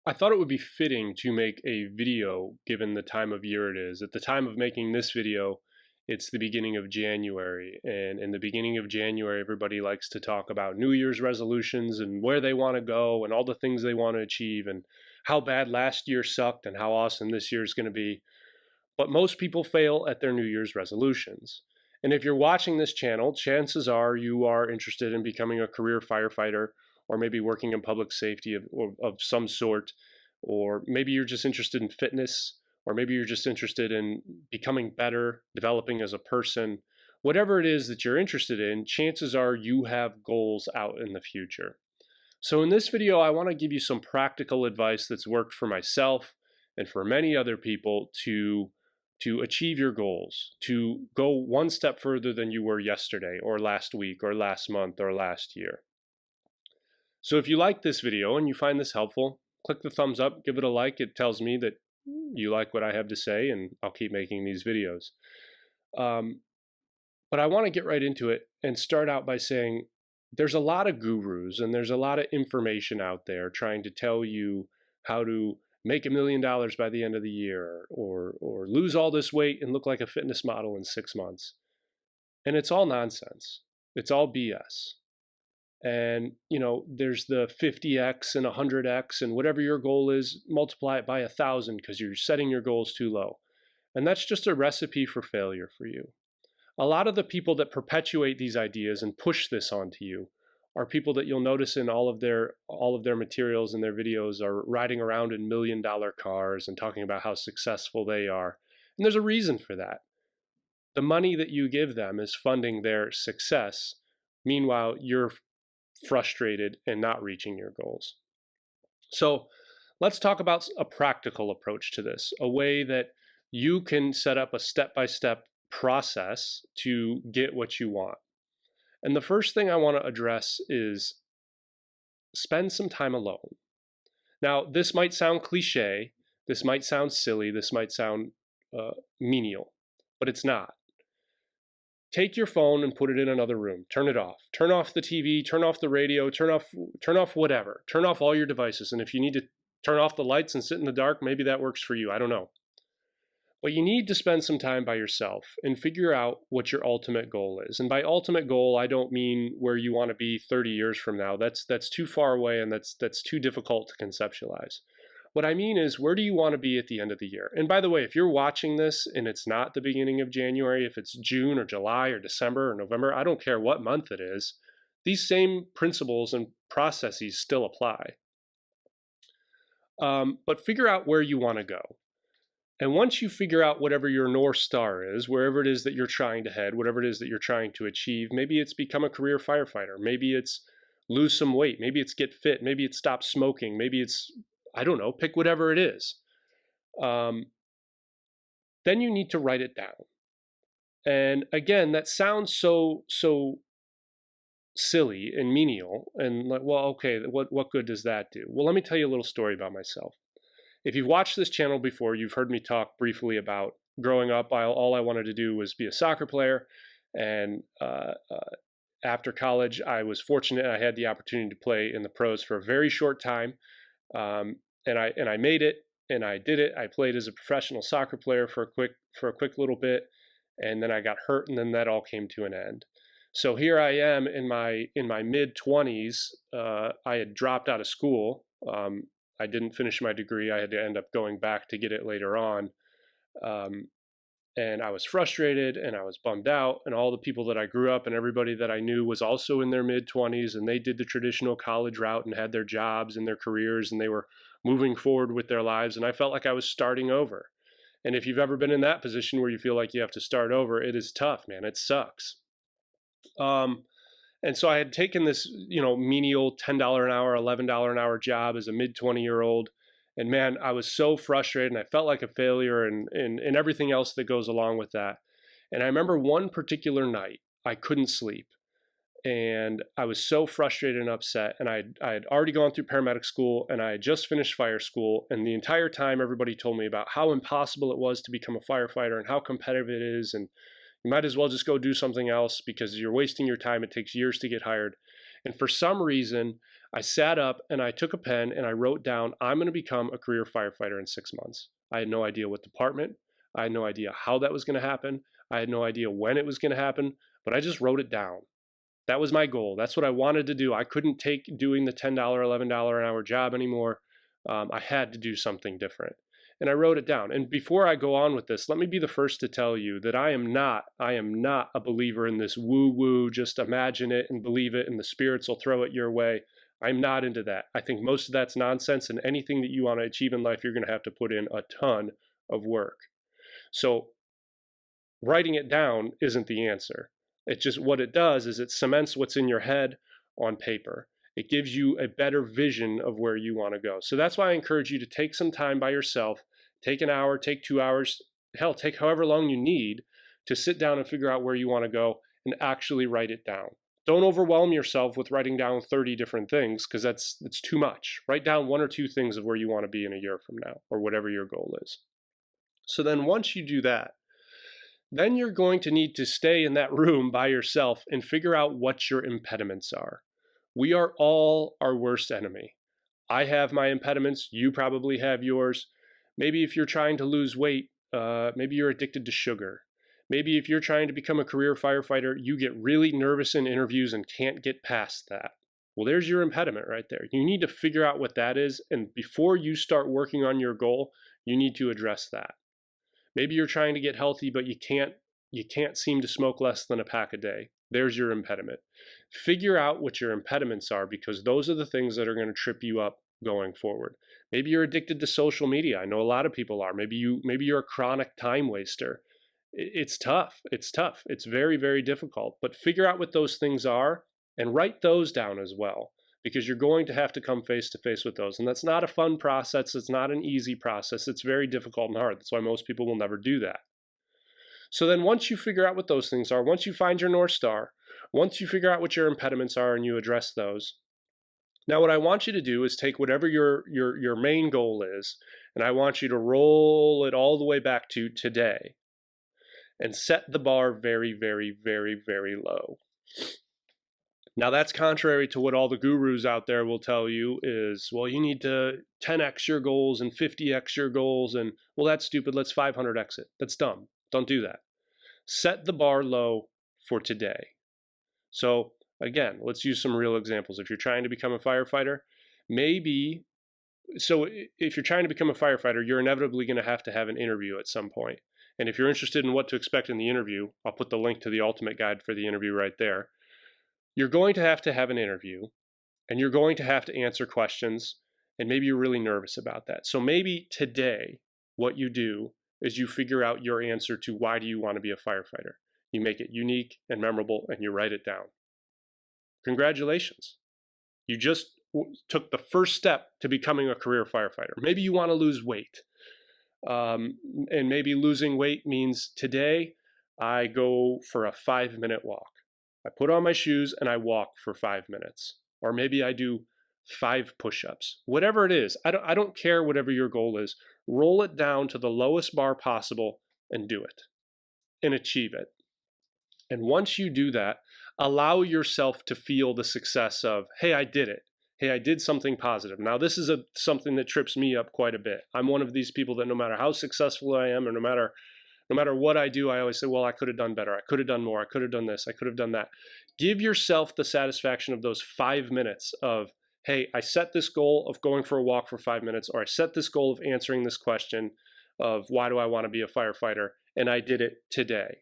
I thought it would be fitting to make a video given the time of year it is. At the time of making this video, it's the beginning of January. And in the beginning of January, everybody likes to talk about New Year's resolutions and where they want to go and all the things they want to achieve and how bad last year sucked and how awesome this year is going to be. But most people fail at their New Year's resolutions. And if you're watching this channel, chances are you are interested in becoming a career firefighter, or maybe working in public safety of some sort, or maybe you're just interested in fitness, or maybe you're just interested in becoming better, developing as a person. Whatever it is that you're interested in, chances are you have goals out in the future. So in this video, I want to give you some practical advice that's worked for myself and for many other people to achieve your goals, to go one step further than you were yesterday or last week or last month or last year. So if you like this video and you find this helpful, click the thumbs up, give it a like. It tells me that you like what I have to say, and I'll keep making these videos. But I want to get right into it and start out by saying there's a lot of gurus and there's a lot of information out there trying to tell you how to make $1 million by the end of the year, or lose all this weight and look like a fitness model in 6 months. And it's all nonsense. It's all BS. And, there's the 50x and 100x, and whatever your goal is, multiply it by 1,000 because you're setting your goals too low. And that's just a recipe for failure for you. A lot of the people that perpetuate these ideas and push this onto you are people that you'll notice in all of their materials and their videos are riding around in $1 million cars and talking about how successful they are. And there's a reason for that. The money that you give them is funding their success. Meanwhile, you're frustrated and not reaching your goals. So let's talk about a practical approach to this, a way that you can set up a step-by-step process to get what you want. And the first thing I want to address is spend some time alone. Now, this might sound cliche, this might sound silly, this might sound menial, but it's not. Take your phone and put it in another room. Turn it off. Turn off the TV, turn off the radio, turn off whatever. Turn off all your devices. And if you need to turn off the lights and sit in the dark, maybe that works for you. I don't know. But you need to spend some time by yourself and figure out what your ultimate goal is. And by ultimate goal, I don't mean where you want to be 30 years from now. That's too far away, and that's too difficult to conceptualize. What I mean is, where do you want to be at the end of the year? And by the way, if you're watching this and it's not the beginning of January, if it's June or July or December or November, I don't care what month it is, these same principles and processes still apply. But figure out where you want to go. And once you figure out whatever your North Star is, wherever it is that you're trying to head, whatever it is that you're trying to achieve, maybe it's become a career firefighter, maybe it's lose some weight, maybe it's get fit, maybe it's stop smoking, maybe it's, I don't know, pick whatever it is. Then you need to write it down. And again, that sounds so silly and menial, and like, well, okay, what good does that do? Well, let me tell you a little story about myself. If you've watched this channel before, you've heard me talk briefly about growing up. All I wanted to do was be a soccer player, and after college, I was fortunate. I had the opportunity to play in the pros for a very short time, and I made it, and I did it. I played as a professional soccer player for a quick little bit, and then I got hurt, and then that all came to an end. So here I am in my mid-20s. I had dropped out of school. I didn't finish my degree. I had to end up going back to get it later on. And I was frustrated and I was bummed out, and all the people that I grew up and everybody that I knew was also in their mid-20s, and they did the traditional college route and had their jobs and their careers, and they were moving forward with their lives, and I felt like I was starting over. And if you've ever been in that position where you feel like you have to start over, it is tough, man. It sucks. And so I had taken this, menial $10 an hour, $11 an hour job as a mid-20-year-old. And man, I was so frustrated, and I felt like a failure, and everything else that goes along with that. And I remember one particular night, I couldn't sleep. And I was so frustrated and upset. And I had already gone through paramedic school, and I had just finished fire school. And the entire time, everybody told me about how impossible it was to become a firefighter and how competitive it is. And you might as well just go do something else because you're wasting your time. It takes years to get hired. And for some reason, I sat up and I took a pen and I wrote down, I'm going to become a career firefighter in 6 months. I had no idea what department. I had no idea how that was going to happen. I had no idea when it was going to happen, but I just wrote it down. That was my goal. That's what I wanted to do. I couldn't take doing the $10, $11 an hour job anymore. I had to do something different. And I wrote it down. And before I go on with this, let me be the first to tell you that I am not a believer in this woo-woo, just imagine it and believe it and the spirits will throw it your way. I'm not into that. I think most of that's nonsense, and anything that you want to achieve in life, you're going to have to put in a ton of work. So writing it down isn't the answer. It just, what it does is it cements what's in your head on paper. It gives you a better vision of where you want to go. So that's why I encourage you to take some time by yourself, take an hour, take 2 hours, hell, take however long you need to sit down and figure out where you want to go and actually write it down. Don't overwhelm yourself with writing down 30 different things, because it's too much. Write down 1 or 2 things of where you want to be in a year from now, or whatever your goal is. So then once you do that, then you're going to need to stay in that room by yourself and figure out what your impediments are. We are all our worst enemy. I have my impediments. You probably have yours. Maybe if you're trying to lose weight, maybe you're addicted to sugar. Maybe if you're trying to become a career firefighter, you get really nervous in interviews and can't get past that. Well, there's your impediment right there. You need to figure out what that is, and before you start working on your goal, you need to address that. Maybe you're trying to get healthy, but you can't seem to smoke less than a pack a day. There's your impediment. Figure out what your impediments are, because those are the things that are going to trip you up going forward. Maybe you're addicted to social media. I know a lot of people are. Maybe you're a chronic time waster. It's tough. It's tough. It's very, very difficult. But figure out what those things are and write those down as well, because you're going to have to come face to face with those. And that's not a fun process. It's not an easy process. It's very difficult and hard. That's why most people will never do that. So then once you figure out what those things are, once you find your North Star, once you figure out what your impediments are and you address those, now what I want you to do is take whatever your main goal is, and I want you to roll it all the way back to today and set the bar very, very, very, very low. Now that's contrary to what all the gurus out there will tell you is, well, you need to 10x your goals and 50x your goals, and well, that's stupid, let's 500x it. That's dumb. Don't do that. Set the bar low for today. So again, let's use some real examples. If you're trying to become a firefighter, if you're trying to become a firefighter, you're inevitably going to have an interview at some point. And if you're interested in what to expect in the interview, I'll put the link to the ultimate guide for the interview right there. You're going to have an interview, and you're going to have to answer questions, and maybe you're really nervous about that. So maybe today what you do is you figure out your answer to why do you want to be a firefighter. You make it unique and memorable, and you write it down. Congratulations. You just took the first step to becoming a career firefighter. Maybe you want to lose weight. And maybe losing weight means today I go for a 5-minute walk. I put on my shoes and I walk for 5 minutes. Or maybe I do 5 push-ups. Whatever it is, I don't care whatever your goal is. Roll it down to the lowest bar possible and do it and achieve it. And once you do that, allow yourself to feel the success of, hey, I did it. Hey, I did something positive. Now, this is something that trips me up quite a bit. I'm one of these people that no matter how successful I am, or no matter what I do, I always say, well, I could have done better. I could have done more. I could have done this. I could have done that. Give yourself the satisfaction of those 5 minutes of, hey, I set this goal of going for a walk for 5 minutes, or I set this goal of answering this question of why do I want to be a firefighter, and I did it today.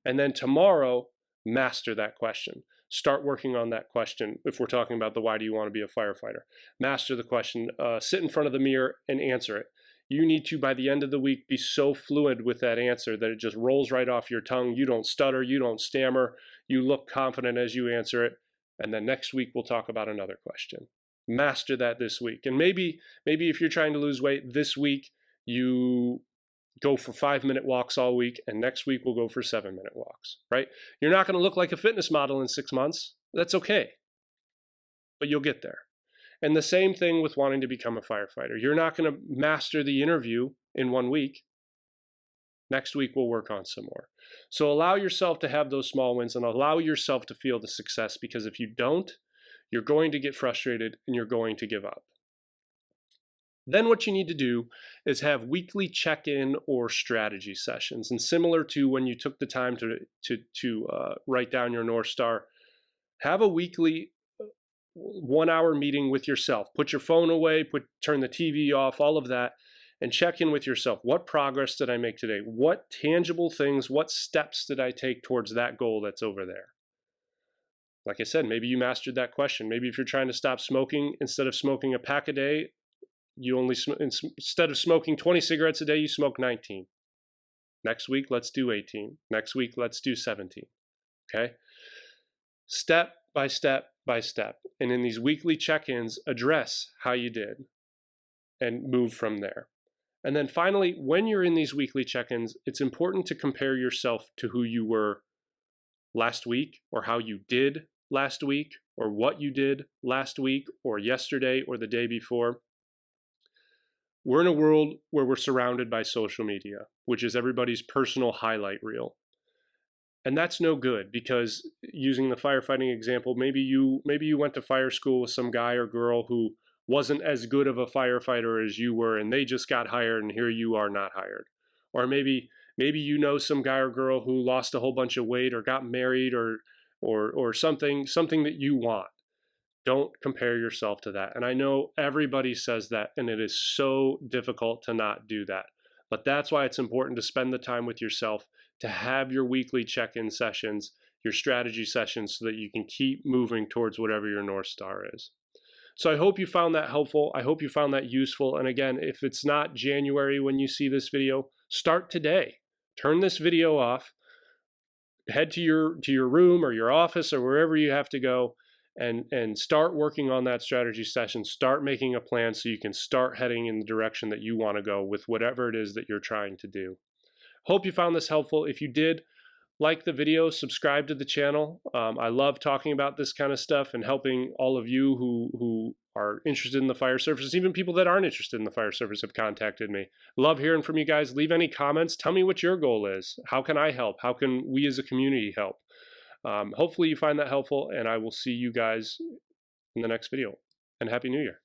And then tomorrow, master that question. Start working on that question. If we're talking about the why do you want to be a firefighter, master the question, sit in front of the mirror and answer it. You need to, by the end of the week, be so fluid with that answer that it just rolls right off your tongue. You don't stutter, you don't stammer, you look confident as you answer it. And then next week, we'll talk about another question. Master that this week. And maybe if you're trying to lose weight this week, you go for 5-minute walks all week, and next week we'll go for 7-minute walks, right? You're not going to look like a fitness model in 6 months. That's okay. But you'll get there. And the same thing with wanting to become a firefighter. You're not going to master the interview in 1 week. Next week we'll work on some more. So allow yourself to have those small wins and allow yourself to feel the success, because if you don't, you're going to get frustrated and you're going to give up. Then what you need to do is have weekly check-in or strategy sessions. And similar to when you took the time to write down your North Star, have a weekly 1 hour meeting with yourself. Put your phone away, turn the TV off, all of that, and check in with yourself. What progress did I make today? What tangible things, what steps did I take towards that goal that's over there? Like I said, maybe you mastered that question. Maybe if you're trying to stop smoking, instead of smoking a pack a day, instead of smoking 20 cigarettes a day, you smoke 19. Next week, let's do 18. Next week, let's do 17. Okay? Step by step by step. And in these weekly check-ins, address how you did and move from there. And then finally, when you're in these weekly check-ins, it's important to compare yourself to who you were last week, or how you did last week, or what you did last week, or yesterday, or the day before. We're in a world where we're surrounded by social media, which is everybody's personal highlight reel. And that's no good, because using the firefighting example, maybe you went to fire school with some guy or girl who wasn't as good of a firefighter as you were, and they just got hired, and here you are not hired. Or maybe you know some guy or girl who lost a whole bunch of weight or got married or something that you want. Don't compare yourself to that. And I know everybody says that, and it is so difficult to not do that. But that's why it's important to spend the time with yourself, to have your weekly check-in sessions, your strategy sessions, so that you can keep moving towards whatever your North Star is. So I hope you found that helpful. I hope you found that useful. And again, if it's not January when you see this video, start today. Turn this video off, head to your room or your office or wherever you have to go, and start working on that strategy session. Start making a plan so you can start heading in the direction that you want to go with whatever it is that you're trying to do. Hope you found this helpful. If you did, like the video, subscribe to the channel. I love talking about this kind of stuff and helping all of you who are interested in the fire service. Even people that aren't interested in the fire service have contacted me. Love hearing from you guys. Leave any comments. Tell me what your goal is. How can I help? How can we as a community help? Hopefully you find that helpful, and I will see you guys in the next video. And Happy New Year.